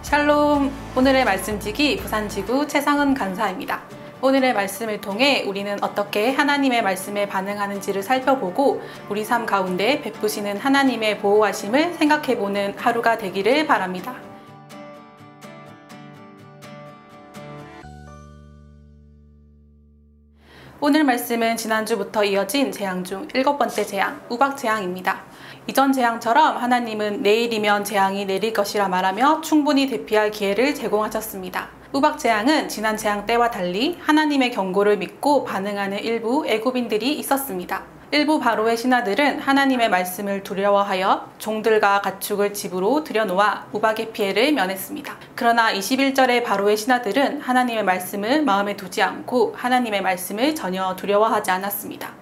샬롬! 오늘의 말씀지기 부산지구 최상은 간사입니다. 오늘의 말씀을 통해 우리는 어떻게 하나님의 말씀에 반응하는지를 살펴보고 우리 삶 가운데 베푸시는 하나님의 보호하심을 생각해보는 하루가 되기를 바랍니다. 오늘 말씀은 지난주부터 이어진 재앙 중 7번째 재앙, 우박 재앙입니다. 이전 재앙처럼 하나님은 내일이면 재앙이 내릴 것이라 말하며 충분히 대피할 기회를 제공하셨습니다. 우박 재앙은 지난 재앙 때와 달리 하나님의 경고를 믿고 반응하는 일부 애굽인들이 있었습니다. 일부 바로의 신하들은 하나님의 말씀을 두려워하여 종들과 가축을 집으로 들여놓아 우박의 피해를 면했습니다. 그러나 21절의 바로의 신하들은 하나님의 말씀을 마음에 두지 않고 하나님의 말씀을 전혀 두려워하지 않았습니다.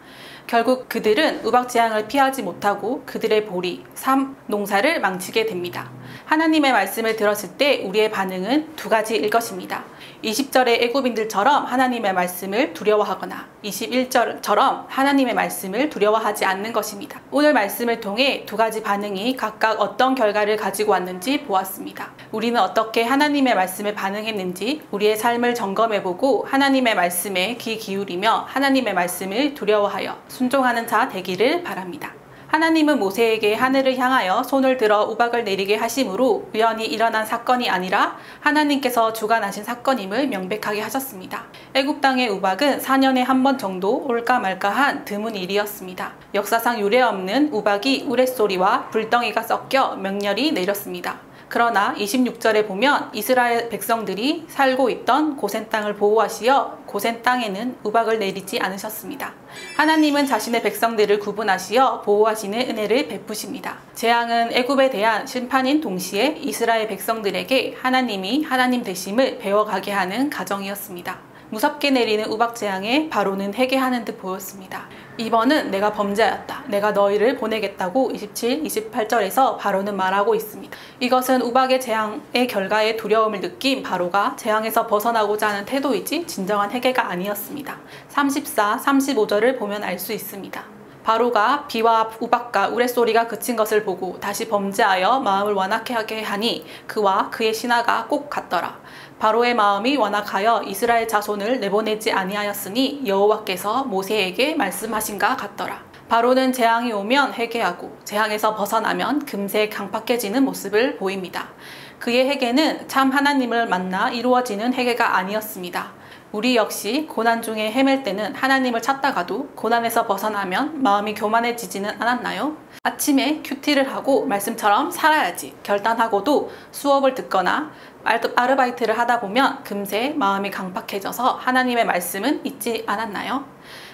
결국 그들은 우박 재앙을 피하지 못하고 그들의 보리, 삶, 농사를 망치게 됩니다. 하나님의 말씀을 들었을 때 우리의 반응은 두 가지일 것입니다. 20절의 애굽인들처럼 하나님의 말씀을 두려워하거나 21절처럼 하나님의 말씀을 두려워하지 않는 것입니다. 오늘 말씀을 통해 두 가지 반응이 각각 어떤 결과를 가지고 왔는지 보았습니다. 우리는 어떻게 하나님의 말씀에 반응했는지 우리의 삶을 점검해보고 하나님의 말씀에 귀 기울이며 하나님의 말씀을 두려워하여 순종하는 자 되기를 바랍니다. 하나님은 모세에게 하늘을 향하여 손을 들어 우박을 내리게 하심으로 우연히 일어난 사건이 아니라 하나님께서 주관하신 사건임을 명백하게 하셨습니다. 애굽 땅의 우박은 4년에 한 번 정도 올까 말까한 드문 일이었습니다. 역사상 유례없는 우박이 우레소리와 불덩이가 섞여 맹렬히 내렸습니다. 그러나 26절에 보면 이스라엘 백성들이 살고 있던 고센 땅을 보호하시어 고센 땅에는 우박을 내리지 않으셨습니다. 하나님은 자신의 백성들을 구분하시어 보호하시는 은혜를 베푸십니다. 재앙은 애굽에 대한 심판인 동시에 이스라엘 백성들에게 하나님이 하나님 되심을 배워가게 하는 과정이었습니다. 무섭게 내리는 우박 재앙에 바로는 회개하는 듯 보였습니다. 이번은 내가 범죄하였다. 내가 너희를 보내겠다고 27, 28절에서 바로는 말하고 있습니다. 이것은 우박의 재앙의 결과에 두려움을 느낀 바로가 재앙에서 벗어나고자 하는 태도이지 진정한 회개가 아니었습니다. 34, 35절을 보면 알 수 있습니다. 바로가 비와 우박과 우레소리가 그친 것을 보고 다시 범죄하여 마음을 완악하게 하니 그와 그의 신하가 꼭 같더라. 바로의 마음이 완악하여 이스라엘 자손을 내보내지 아니하였으니 여호와께서 모세에게 말씀하신가 같더라. 바로는 재앙이 오면 회개하고 재앙에서 벗어나면 금세 강팍해지는 모습을 보입니다. 그의 회개는 참 하나님을 만나 이루어지는 회개가 아니었습니다. 우리 역시 고난 중에 헤맬 때는 하나님을 찾다가도 고난에서 벗어나면 마음이 교만해지지는 않았나요? 아침에 큐티를 하고 말씀처럼 살아야지 결단하고도 수업을 듣거나 아르바이트를 하다 보면 금세 마음이 강팍해져서 하나님의 말씀은 잊지 않았나요?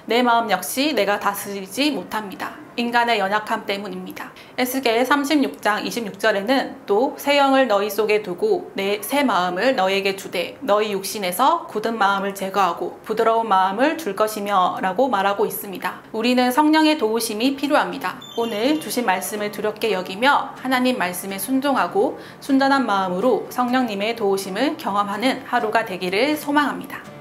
내 마음 역시 내가 다스리지 못합니다. 인간의 연약함 때문입니다. 에스겔 36장 26절에는 또 새 영을 너희 속에 두고 내 새 마음을 너희에게 주되 너희 육신에서 굳은 마음을 제거하고 부드러운 마음을 줄 것이며 라고 말하고 있습니다. 우리는 성령의 도우심이 필요합니다. 오늘 주신 말씀을 두렵게 여기며 하나님 말씀에 순종하고 순전한 마음으로 성령님의 도우심을 경험하는 하루가 되기를 소망합니다.